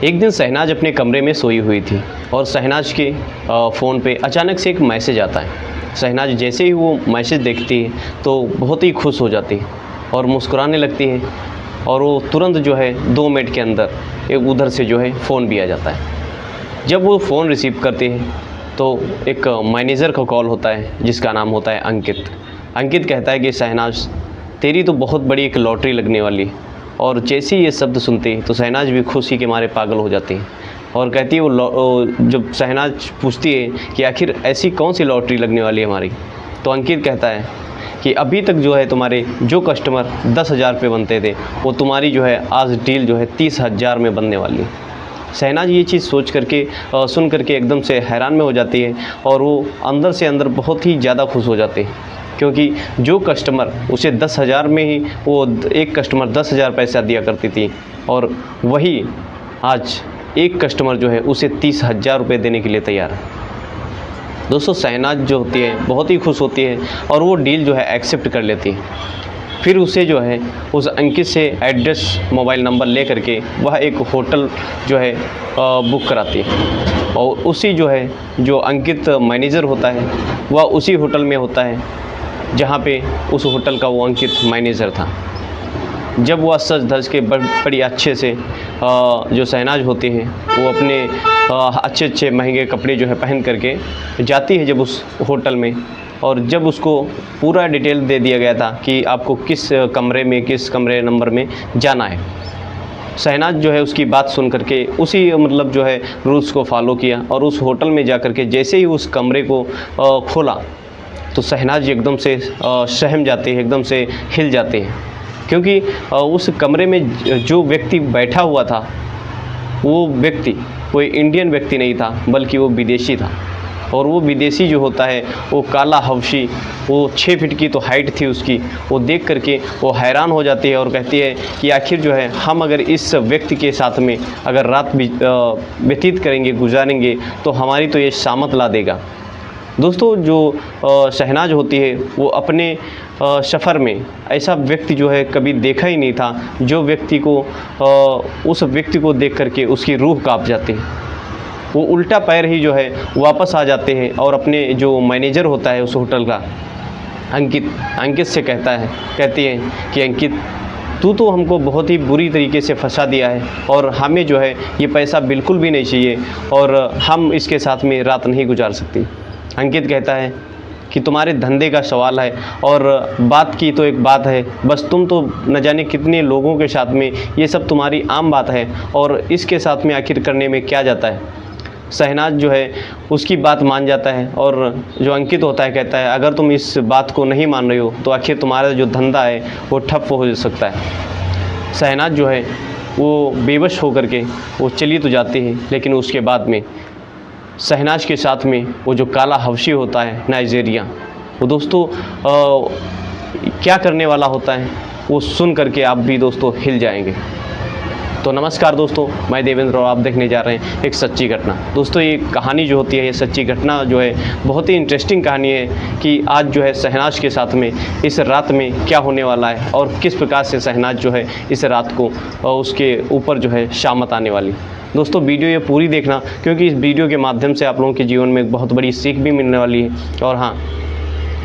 एक दिन शहनाज अपने कमरे में सोई हुई थी और शहनाज के फ़ोन पे अचानक से एक मैसेज आता है। शहनाज जैसे ही वो मैसेज देखती है तो बहुत ही खुश हो जाती है और मुस्कुराने लगती है और वो तुरंत जो है 2 मिनट के अंदर एक उधर से जो है फ़ोन भी आ जाता है। जब वो फ़ोन रिसीव करते हैं तो एक मैनेजर का कॉल होता है जिसका नाम होता है अंकित। अंकित कहता है कि शहनाज तेरी तो बहुत बड़ी एक लॉटरी लगने वाली है। और जैसे ही ये शब्द सुनती है तो शहनाज भी खुशी के मारे पागल हो जाती है और कहती है जब शहनाज पूछती है कि आखिर ऐसी कौन सी लॉटरी लगने वाली है हमारी, तो अंकित कहता है कि अभी तक जो है तुम्हारे जो कस्टमर 10,000 रुपये बनते थे वो तुम्हारी जो है आज डील जो है 30,000 में बनने वाली है। शहनाज ये चीज़ सोच करके सुन करके एकदम से हैरान में हो जाती है और वो अंदर से अंदर बहुत ही ज़्यादा खुश हो जाती है, क्योंकि जो कस्टमर उसे 10,000 में ही वो एक कस्टमर 10,000 पैसा दिया करती थी और वही आज एक कस्टमर जो है उसे 30,000 रुपये देने के लिए तैयार है। दोस्तों शहनाज जो होती है बहुत ही खुश होती है और वो डील जो है एक्सेप्ट कर लेती है। फिर उसे जो है उस अंकित से एड्रेस मोबाइल नंबर ले करके वह एक होटल जो है बुक कराती है और उसी जो है जो अंकित मैनेजर होता है वह उसी होटल में होता है जहाँ पे उस होटल का वो अंकित मैनेजर था। जब वह सज धज के बड़ी अच्छे से जो शहनाज होती है वो अपने अच्छे अच्छे महंगे कपड़े जो है पहन करके जाती है जब उस होटल में, और जब उसको पूरा डिटेल दे दिया गया था कि आपको किस कमरे नंबर में जाना है, शहनाज जो है उसकी बात सुन करके उसी मतलब जो है रूल्स को फॉलो किया और उस होटल में जा कर के जैसे ही उस कमरे को खोला तो शहनाज एकदम से सहम जाती है, एकदम से हिल जाती है, क्योंकि उस कमरे में जो व्यक्ति बैठा हुआ था वो व्यक्ति कोई इंडियन व्यक्ति नहीं था बल्कि वो विदेशी था। और वो विदेशी जो होता है वो काला हबशी, वो 6 फीट की तो हाइट थी उसकी। वो देख करके वो हैरान हो जाती है और कहती है कि आखिर जो है हम अगर इस व्यक्ति के साथ में अगर रात व्यतीत करेंगे, गुजारेंगे तो हमारी तो ये शामत ला देगा। दोस्तों जो शहनाज होती है वो अपने सफ़र में ऐसा व्यक्ति जो है कभी देखा ही नहीं था, जो व्यक्ति को उस व्यक्ति को देख करके उसकी रूह कांप जाती है। वो उल्टा पैर ही जो है वापस आ जाते हैं और अपने जो मैनेजर होता है उस होटल का अंकित से कहती है कि अंकित तू तो हमको बहुत ही बुरी तरीके से फंसा दिया है और हमें जो है ये पैसा बिल्कुल भी नहीं चाहिए और हम इसके साथ में रात नहीं गुजार सकती। अंकित कहता है कि तुम्हारे धंधे का सवाल है और बात की तो एक बात है, बस तुम तो न जाने कितने लोगों के साथ में ये सब तुम्हारी आम बात है और इसके साथ में आखिर करने में क्या जाता है। शहनाज जो है उसकी बात मान जाता है और जो अंकित होता है कहता है अगर तुम इस बात को नहीं मान रही हो तो आखिर तुम्हारा जो धंधा है वो ठप हो सकता है। शहनाज जो है वो बेबस होकर के वो चली तो जाती है, लेकिन उसके बाद में शहनाज के साथ में वो जो काला हबशी होता है नाइजीरिया, वो दोस्तों क्या करने वाला होता है वो सुन करके आप भी दोस्तों हिल जाएंगे। तो नमस्कार दोस्तों, मैं देवेंद्र और आप देखने जा रहे हैं एक सच्ची घटना। दोस्तों ये कहानी जो होती है, ये सच्ची घटना जो है बहुत ही इंटरेस्टिंग कहानी है कि आज जो है शहनाज के साथ में इस रात में क्या होने वाला है और किस प्रकार से शहनाज जो है इस रात को उसके ऊपर जो है शामत आने वाली। दोस्तों वीडियो ये पूरी देखना, क्योंकि इस वीडियो के माध्यम से आप लोगों के जीवन में एक बहुत बड़ी सीख भी मिलने वाली है। और हाँ,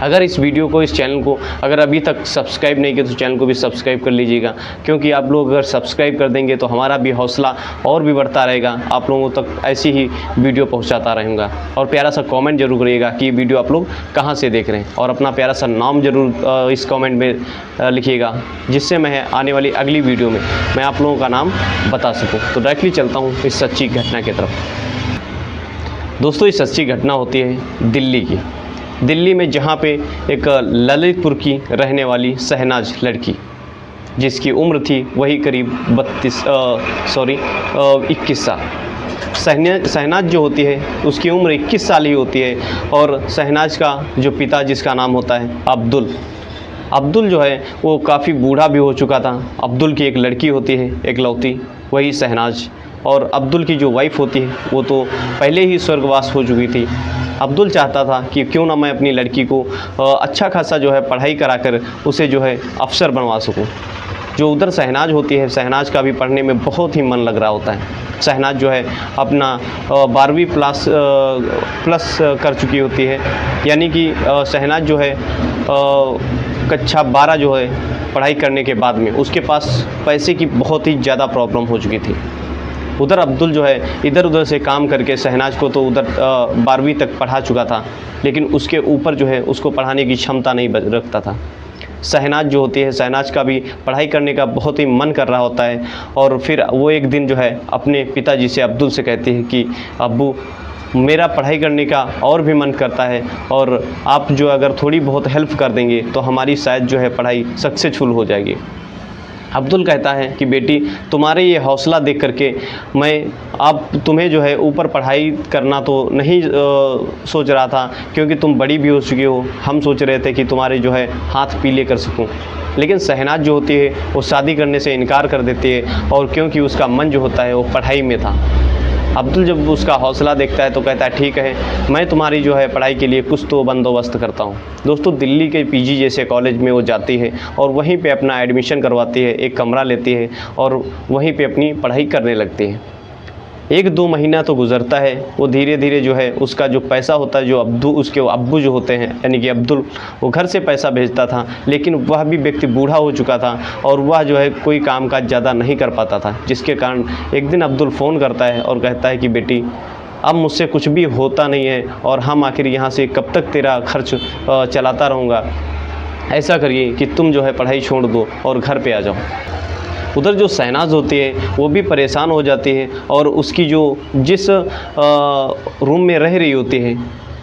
अगर इस वीडियो को, इस चैनल को अगर अभी तक सब्सक्राइब नहीं किया तो चैनल को भी सब्सक्राइब कर लीजिएगा, क्योंकि आप लोग अगर सब्सक्राइब कर देंगे तो हमारा भी हौसला और भी बढ़ता रहेगा, आप लोगों तक ऐसी ही वीडियो पहुंचाता रहूँगा। और प्यारा सा कमेंट जरूर करिएगा कि ये वीडियो आप लोग कहाँ से देख रहे हैं और अपना प्यारा सा नाम जरूर इस कमेंट में लिखिएगा, जिससे मैं आने वाली अगली वीडियो में मैं आप लोगों का नाम बता सकूँ। तो डायरेक्टली चलता हूँ इस सच्ची घटना की तरफ। दोस्तों ये सच्ची घटना होती है दिल्ली में, जहाँ पे एक ललितपुर की रहने वाली शहनाज लड़की, जिसकी उम्र थी वही करीब 21 साल। शहनाज जो होती है उसकी उम्र 21 साल ही होती है और शहनाज का जो पिता, जिसका नाम होता है अब्दुल जो है वो काफ़ी बूढ़ा भी हो चुका था। अब्दुल की एक लड़की होती है एकलौती, वही शहनाज, और अब्दुल की जो वाइफ होती है वो तो पहले ही स्वर्गवास हो चुकी थी। अब्दुल चाहता था कि क्यों ना मैं अपनी लड़की को अच्छा खासा जो है पढ़ाई कराकर उसे जो है अफसर बनवा सकूं। जो उधर शहनाज होती है, शहनाज का भी पढ़ने में बहुत ही मन लग रहा होता है। शहनाज जो है अपना 12वीं प्लस कर चुकी होती है, यानी कि शहनाज जो है कक्षा 12 जो है पढ़ाई करने के बाद में उसके पास पैसे की बहुत ही ज़्यादा प्रॉब्लम हो चुकी थी। उधर अब्दुल जो है इधर उधर से काम करके शहनाज को तो उधर 12वीं तक पढ़ा चुका था, लेकिन उसके ऊपर जो है उसको पढ़ाने की क्षमता नहीं रखता था। शहनाज जो होती है, शहनाज का भी पढ़ाई करने का बहुत ही मन कर रहा होता है, और फिर वो एक दिन जो है अपने पिताजी से, अब्दुल से कहती है कि अब्बू, मेरा पढ़ाई करने का और भी मन करता है, और आप जो अगर थोड़ी बहुत हेल्प कर देंगे तो हमारी शायद जो है पढ़ाई सक्सेसफुल हो जाएगी। अब्दुल कहता है कि बेटी, तुम्हारे ये हौसला देख करके मैं अब तुम्हें जो है ऊपर पढ़ाई करना तो नहीं सोच रहा था, क्योंकि तुम बड़ी भी हो चुकी हो। हम सोच रहे थे कि तुम्हारे जो है हाथ पीले कर सकूं। लेकिन शहनाज जो होती है वो शादी करने से इनकार कर देती है, और क्योंकि उसका मन जो होता है वो पढ़ाई में था। अब्दुल जब उसका हौसला देखता है तो कहता है ठीक है, मैं तुम्हारी जो है पढ़ाई के लिए कुछ तो बंदोबस्त करता हूँ। दोस्तों, दिल्ली के पीजी जैसे कॉलेज में वो जाती है और वहीं पे अपना एडमिशन करवाती है, एक कमरा लेती है और वहीं पे अपनी पढ़ाई करने लगती है। 1-2 महीना तो गुजरता है, वो धीरे धीरे जो है उसका जो पैसा होता है, जो उसके अब्बू जो होते हैं यानी कि अब्दुल, वो घर से पैसा भेजता था, लेकिन वह भी व्यक्ति बूढ़ा हो चुका था और वह जो है कोई काम काज ज़्यादा नहीं कर पाता था, जिसके कारण एक दिन अब्दुल फ़ोन करता है और कहता है कि बेटी, अब मुझसे कुछ भी होता नहीं है और हम आखिर यहाँ से कब तक तेरा खर्च चलाता रहूँगा। ऐसा करिए कि तुम जो है पढ़ाई छोड़ दो और घर पे आ जाओ। उधर जो शहनाज होती है वो भी परेशान हो जाती है, और उसकी जिस रूम में रह रही होती है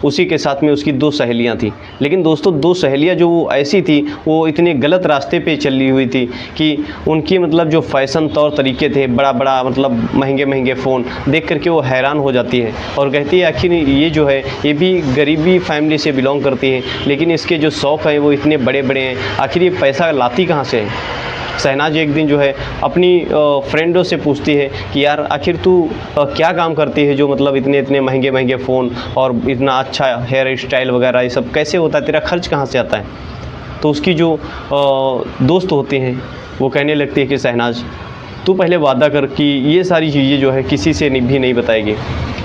उसी के साथ में उसकी 2 सहेलियां थी। लेकिन दोस्तों, 2 सहेलियां जो वो ऐसी थी, वो इतने गलत रास्ते पे चली हुई थी कि उनकी मतलब जो फ़ैशन तौर तरीके थे, बड़ा बड़ा मतलब महंगे महंगे फ़ोन देख करके वो हैरान हो जाती है और कहती है आखिर ये जो है ये भी गरीबी फैमिली से बिलोंग करती है, लेकिन इसके जो शौक़ हैं वो इतने बड़े बड़े हैं, आखिर ये पैसा लाती कहाँ से है। शहनाज एक दिन जो है अपनी फ्रेंडों से पूछती है कि यार आखिर तू क्या काम करती है जो मतलब इतने महंगे महंगे फ़ोन और इतना अच्छा हेयर स्टाइल वगैरह ये सब कैसे होता है, तेरा खर्च कहाँ से आता है। तो उसकी जो दोस्त होते हैं वो कहने लगती है कि शहनाज, तू पहले वादा कर कि ये सारी चीज़ें जो है किसी से भी नहीं बताएगी।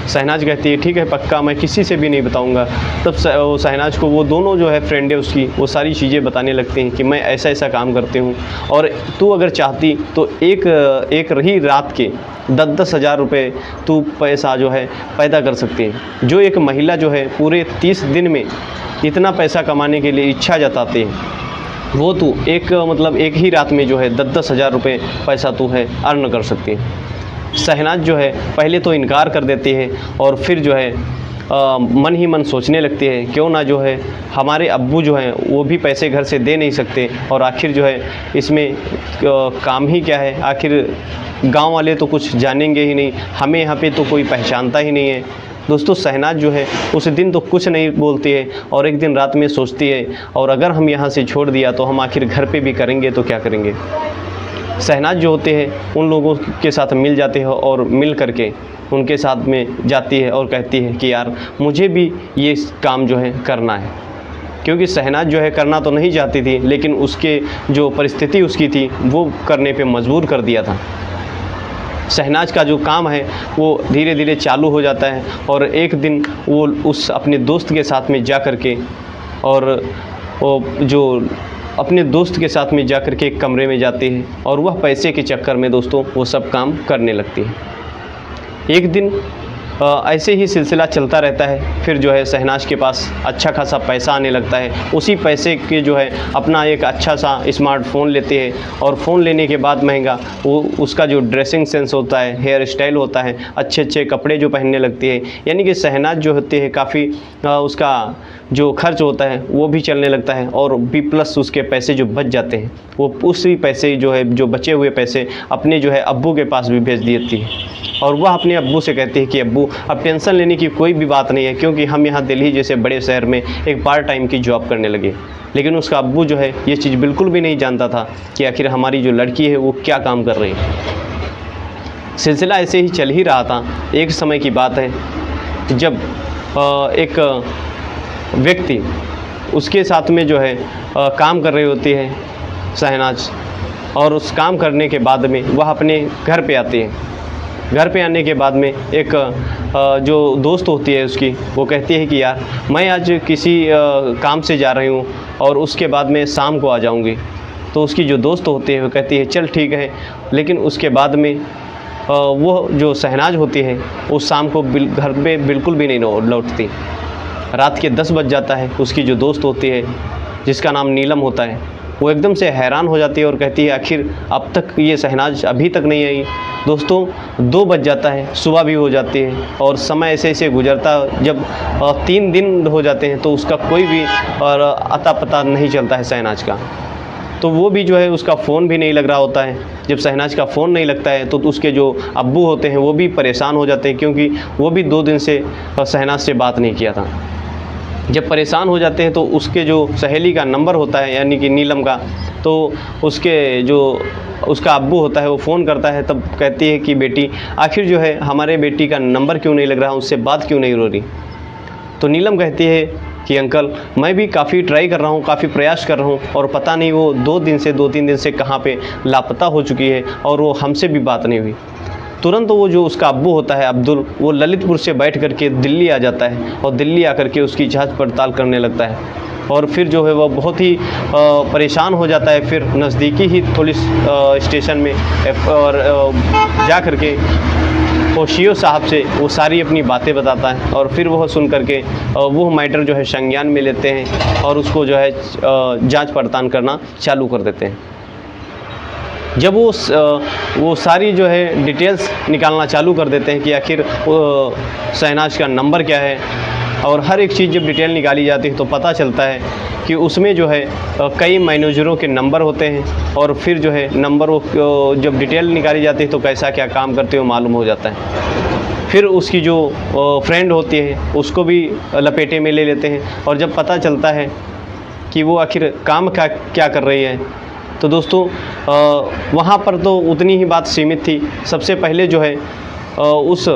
शहनाज कहती है ठीक है पक्का, मैं किसी से भी नहीं बताऊंगा। तब शहनाज को वो दोनों जो है फ्रेंड है उसकी, वो सारी चीज़ें बताने लगती हैं कि मैं ऐसा ऐसा काम करती हूँ, और तू अगर चाहती तो एक रही रात के 10-10 हज़ार रुपये तू पैसा जो है पैदा कर सकती है। जो एक महिला जो है पूरे 30 दिन में इतना पैसा कमाने के लिए इच्छा जताती है, वो तू एक ही रात में जो है 10-10 हज़ार रुपये पैसा तू है अर्न कर सकती है। शहनाज जो है पहले तो इनकार कर देती है और फिर जो है मन ही मन सोचने लगती है क्यों ना जो है हमारे अब्बू जो हैं वो भी पैसे घर से दे नहीं सकते, और आखिर जो है इसमें काम ही क्या है, आखिर गांव वाले तो कुछ जानेंगे ही नहीं, हमें यहाँ पे तो कोई पहचानता ही नहीं है। दोस्तों, शहनाज जो है उस दिन तो कुछ नहीं बोलती है और एक दिन रात में सोचती है, और अगर हम यहाँ से छोड़ दिया तो हम आखिर घर पे भी करेंगे तो क्या करेंगे। शहनाज जो होते हैं उन लोगों के साथ मिल जाते हैं और मिल करके उनके साथ में जाती है और कहती है कि यार मुझे भी ये काम जो है करना है, क्योंकि शहनाज जो है करना तो नहीं चाहती थी, लेकिन उसके जो परिस्थिति उसकी थी वो करने पे मजबूर कर दिया था। शहनाज का जो काम है वो धीरे धीरे चालू हो जाता है, और एक दिन वो उस अपने दोस्त के साथ में जा कर के, और वो जो अपने दोस्त के साथ में जा कर के एक कमरे में जाती है और वह पैसे के चक्कर में दोस्तों वो सब काम करने लगती है। एक दिन ऐसे ही सिलसिला चलता रहता है, फिर जो है शहनाज के पास अच्छा खासा पैसा आने लगता है। उसी पैसे के जो है अपना एक अच्छा सा स्मार्टफोन लेते हैं, और फ़ोन लेने के बाद महंगा वो उसका जो ड्रेसिंग सेंस होता है, हेयर स्टाइल होता है, अच्छे अच्छे कपड़े जो पहनने लगती है, यानी कि शहनाज जो होती है काफ़ी उसका जो खर्च होता है वो भी चलने लगता है, और B+ उसके पैसे जो बच जाते हैं वो उसी पैसे जो है जो बचे हुए पैसे अपने जो है अब्बू के पास भी भेज देती है, और वह अपने अब्बू से कहती है कि अब्बू अब टेंशन लेने की कोई भी बात नहीं है, क्योंकि हम यहाँ दिल्ली जैसे बड़े शहर में एक पार्ट टाइम की जॉब करने लगे। लेकिन उसका अब्बू जो है ये चीज़ बिल्कुल भी नहीं जानता था कि आखिर हमारी जो लड़की है वो क्या काम कर रही है। सिलसिला ऐसे ही चल ही रहा था। एक समय की बात है जब एक व्यक्ति उसके साथ में जो है काम कर रही होती है शहनाज, और उस काम करने के बाद में वह अपने घर पे आती है। घर पे आने के बाद में एक जो दोस्त होती है उसकी, वो कहती है कि यार मैं आज किसी काम से जा रही हूँ और उसके बाद में शाम को आ जाऊँगी। तो उसकी जो दोस्त होती है वो कहती है चल ठीक है, लेकिन उसके बाद में वो जो शहनाज होती है उस शाम को घर पे बिल्कुल भी नहीं लौटती। रात के 10 बज जाता है। उसकी जो दोस्त होती है जिसका नाम नीलम होता है, वो एकदम से हैरान हो जाती है और कहती है आखिर अब तक ये शहनाज अभी तक नहीं आई। दोस्तों 2 बज जाता है, सुबह भी हो जाती है और समय ऐसे ऐसे गुजरता, जब 3 दिन हो जाते हैं तो उसका कोई भी और अता पता नहीं चलता है शहनाज का। तो वो भी जो है उसका फ़ोन भी नहीं लग रहा होता है। जब शहनाज का फ़ोन नहीं लगता है तो उसके जो अब्बू होते हैं वो भी परेशान हो जाते हैं, क्योंकि वो भी 2 दिन से शहनाज से बात नहीं किया था। जब परेशान हो जाते हैं तो उसके जो सहेली का नंबर होता है यानी कि नीलम का, तो उसके जो उसका अब्बू होता है वो फ़ोन करता है। तब कहती है कि बेटी आखिर जो है हमारे बेटी का नंबर क्यों नहीं लग रहा, उससे बात क्यों नहीं हो रही। तो नीलम कहती है कि अंकल मैं भी काफ़ी ट्राई कर रहा हूँ, काफ़ी प्रयास कर रहा हूँ और पता नहीं वो 2-3 दिन से कहाँ पे लापता हो चुकी है और वो हमसे भी बात नहीं हुई। तुरंत वो जो उसका अब्बू होता है अब्दुल, वो ललितपुर से बैठ करके दिल्ली आ जाता है और दिल्ली आकर के उसकी जांच पड़ताल करने लगता है। और फिर जो है वो बहुत ही परेशान हो जाता है। फिर नज़दीकी ही पुलिस स्टेशन में और जा कर के वो सीओ साहब से वो सारी अपनी बातें बताता है और फिर वह सुन करके वो मैटर जो है संज्ञान में लेते हैं और उसको जो है जांच पड़ताल करना चालू कर देते हैं। जब वो सारी जो है डिटेल्स निकालना चालू कर देते हैं कि आखिर शहनाज का नंबर क्या है, और हर एक चीज़ जब डिटेल निकाली जाती है तो पता चलता है कि उसमें जो है कई मैनेजरों के नंबर होते हैं और फिर जो है नंबर वो जब डिटेल निकाली जाती है तो कैसा क्या काम करते हो मालूम हो जाता है। फिर उसकी जो फ्रेंड होती है उसको भी लपेटे में ले लेते हैं और जब पता चलता है कि वो आखिर काम क्या कर रही है, तो दोस्तों वहाँ पर तो उतनी ही बात सीमित थी। सबसे पहले जो है उस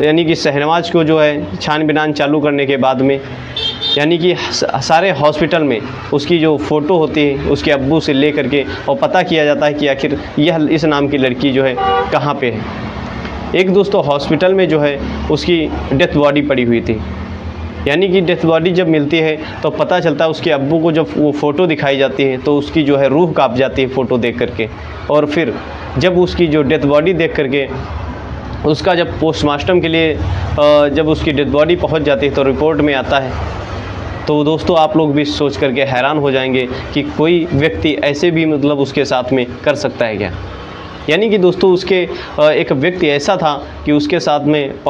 यानी कि शहनवाज को जो है छानबीन चालू करने के बाद में यानी कि सारे हॉस्पिटल में उसकी जो फ़ोटो होती है उसके अब्बू से ले करके और पता किया जाता है कि आखिर यह इस नाम की लड़की जो है कहाँ पे है। एक दोस्तों हॉस्पिटल में जो है उसकी डेथ बॉडी पड़ी हुई थी, यानी कि डेथ बॉडी जब मिलती है तो पता चलता है उसके अब्बू को जब वो फ़ोटो दिखाई जाती है तो उसकी जो है रूह काँप जाती है फ़ोटो देख करके। और फिर जब उसकी जो डेथ बॉडी देख करके उसका जब पोस्टमार्टम के लिए जब उसकी डेथ बॉडी पहुंच जाती है तो रिपोर्ट में आता है, तो दोस्तों आप लोग भी सोच करके हैरान हो जाएंगे कि कोई व्यक्ति ऐसे भी मतलब उसके साथ में कर सकता है क्या। यानी कि दोस्तों उसके एक व्यक्ति ऐसा था कि उसके साथ में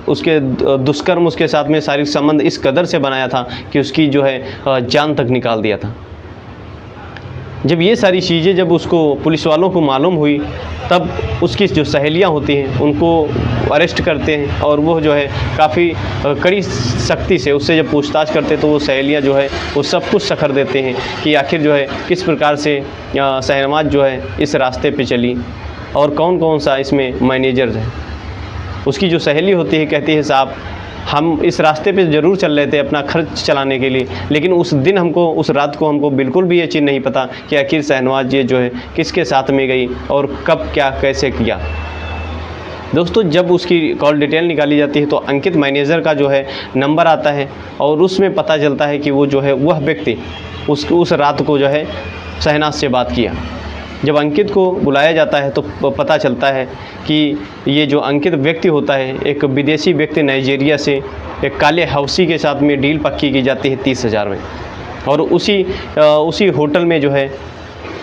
उसके दुष्कर्म उसके साथ में शारीरिक संबंध इस कदर से बनाया था कि उसकी जो है जान तक निकाल दिया था। जब ये सारी चीज़ें जब उसको पुलिस वालों को मालूम हुई तब उसकी जो सहेलियां होती हैं उनको अरेस्ट करते हैं और वो जो है काफ़ी कड़ी सख्ती से उससे जब पूछताछ करते तो वो सहेलियां जो है वो सब कुछ सखर देते हैं कि आखिर जो है किस प्रकार से शहनवाज जो है इस रास्ते पे चली और कौन कौन सा इसमें मैनेजर है। उसकी जो सहेली होती है कहती है साहब हम इस रास्ते पे ज़रूर चल रहे थे अपना खर्च चलाने के लिए, लेकिन उस दिन हमको उस रात को हमको बिल्कुल भी ये चीज़ नहीं पता कि आखिर शहनवाज ये जो है किसके साथ में गई और कब क्या कैसे किया। दोस्तों जब उसकी कॉल डिटेल निकाली जाती है तो अंकित मैनेजर का जो है नंबर आता है और उसमें पता चलता है कि वो जो है वह व्यक्ति उस रात को जो है शहनाज से बात किया। जब अंकित को बुलाया जाता है तो पता चलता है कि ये जो अंकित व्यक्ति होता है एक विदेशी व्यक्ति नाइजीरिया से एक काले हवसी के साथ में डील पक्की की जाती है 30,000 में, और उसी होटल में जो है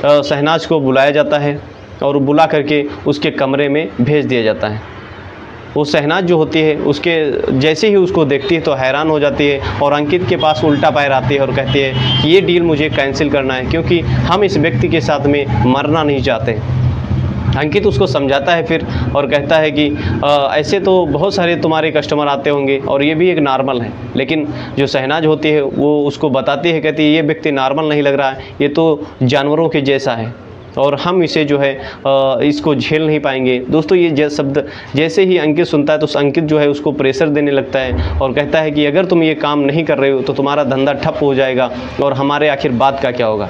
शहनाज को बुलाया जाता है और बुला करके उसके कमरे में भेज दिया जाता है। वो शहनाज जो होती है उसके जैसे ही उसको देखती है तो हैरान हो जाती है और अंकित के पास उल्टा पैर आती है और कहती है कि ये डील मुझे कैंसिल करना है क्योंकि हम इस व्यक्ति के साथ में मरना नहीं चाहते। अंकित उसको समझाता है फिर और कहता है कि ऐसे तो बहुत सारे तुम्हारे कस्टमर आते होंगे और ये भी एक नॉर्मल है, लेकिन जो शहनाज होती है वो उसको बताती है, कहती है ये व्यक्ति नॉर्मल नहीं लग रहा है, ये तो जानवरों के जैसा है और हम इसे जो है इसको झेल नहीं पाएंगे। दोस्तों ये शब्द जैसे ही अंकित सुनता है तो अंकित जो है उसको प्रेशर देने लगता है और कहता है कि अगर तुम ये काम नहीं कर रहे हो तो तुम्हारा धंधा ठप हो जाएगा और हमारे आखिर बात का क्या होगा।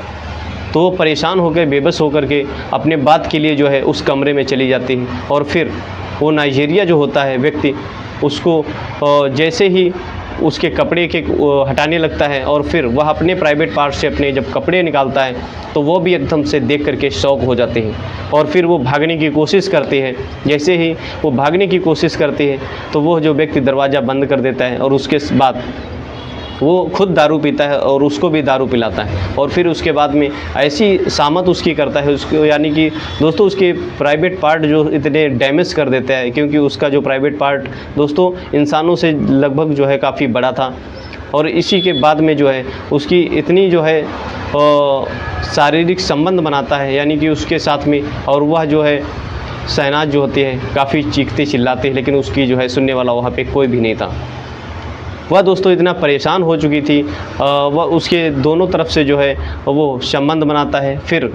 तो वो परेशान होकर बेबस होकर के अपने बात के लिए जो है उस कमरे में चली जाती है और फिर वो नाइजीरिया जो होता है व्यक्ति, उसको जैसे ही उसके कपड़े के हटाने लगता है और फिर वह अपने प्राइवेट पार्ट से अपने जब कपड़े निकालता है तो वो भी एकदम से देख करके शॉक हो जाते हैं और फिर वो भागने की कोशिश करते हैं। जैसे ही वो भागने की कोशिश करते हैं तो वो जो व्यक्ति दरवाज़ा बंद कर देता है और उसके बाद वो खुद दारू पीता है और उसको भी दारू पिलाता है और फिर उसके बाद में ऐसी शामत उसकी करता है उसको, यानी कि दोस्तों उसके प्राइवेट पार्ट जो इतने डैमेज कर देता है, क्योंकि उसका जो प्राइवेट पार्ट दोस्तों इंसानों से लगभग जो है काफ़ी बड़ा था। और इसी के बाद में जो है उसकी इतनी जो है शारीरिक संबंध बनाता है, यानी कि उसके साथ में, और वह जो है शहनाज जो होती है काफ़ी चीखते चिल्लाते हैं, लेकिन उसकी जो है सुनने वाला वहाँ पे कोई भी नहीं था। वह दोस्तों इतना परेशान हो चुकी थी, वह उसके दोनों तरफ से जो है वो संबंध बनाता है, फिर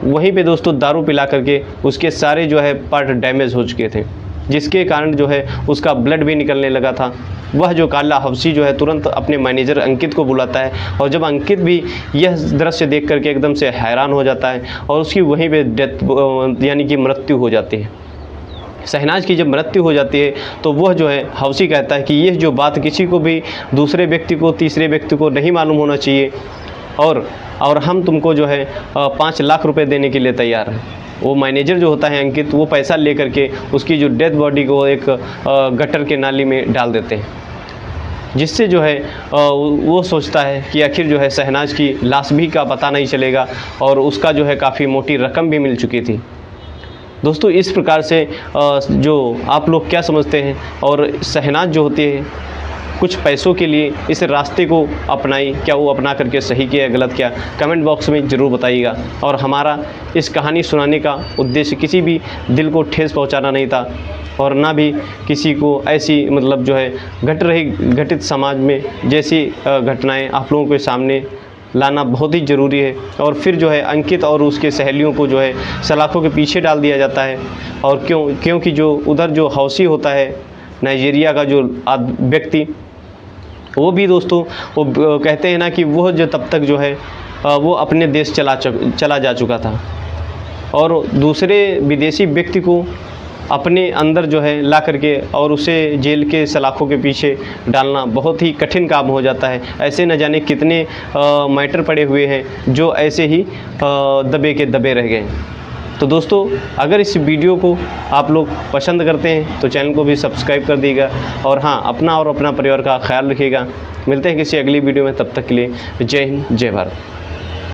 वहीं पे दोस्तों दारू पिला करके उसके सारे जो है पार्ट डैमेज हो चुके थे, जिसके कारण जो है उसका ब्लड भी निकलने लगा था। वह जो काला हफ्सी जो है तुरंत अपने मैनेजर अंकित को बुलाता है और जब अंकित भी यह दृश्य देख करके एकदम से हैरान हो जाता है और उसकी वहीं पे डेथ यानी कि मृत्यु हो जाती है। शहनाज की जब मृत्यु हो जाती है तो वह जो है हफ्सी कहता है कि यह जो बात किसी को भी दूसरे व्यक्ति को, तीसरे व्यक्ति को नहीं मालूम होना चाहिए और हम तुमको जो है 5 लाख रुपए देने के लिए तैयार हैं। वो मैनेजर जो होता है अंकित, वो पैसा ले करके उसकी जो डेड बॉडी को एक गटर के नाली में डाल देते हैं, जिससे जो है वो सोचता है कि आखिर जो है शहनाज की लाश भी का पता नहीं चलेगा और उसका जो है काफ़ी मोटी रकम भी मिल चुकी थी। दोस्तों इस प्रकार से जो आप लोग क्या समझते हैं, और शहनाज जो होती है कुछ पैसों के लिए इस रास्ते को अपनाई, क्या वो अपना करके सही किया गलत किया, कमेंट बॉक्स में ज़रूर बताइएगा। और हमारा इस कहानी सुनाने का उद्देश्य किसी भी दिल को ठेस पहुंचाना नहीं था और ना भी किसी को ऐसी मतलब जो है घटित समाज में जैसी घटनाएं आप लोगों के सामने लाना बहुत ही ज़रूरी है। और फिर जो है अंकित और उसके सहेलियों को जो है सलाखों के पीछे डाल दिया जाता है। और क्योंकि जो उधर जो हौसी होता है नाइजीरिया का जो व्यक्ति, वो भी दोस्तों वो कहते हैं ना कि वह जो तब तक जो है वो अपने देश चला जा चुका था और दूसरे विदेशी व्यक्ति को अपने अंदर जो है ला करके और उसे जेल के सलाखों के पीछे डालना बहुत ही कठिन काम हो जाता है। ऐसे न जाने कितने मैटर पड़े हुए हैं जो ऐसे ही दबे के दबे रह गए। तो दोस्तों अगर इस वीडियो को आप लोग पसंद करते हैं तो चैनल को भी सब्सक्राइब कर दीजिएगा और हाँ, अपना और अपना परिवार का ख्याल रखिएगा। मिलते हैं किसी अगली वीडियो में, तब तक के लिए जय हिंद, जय भारत।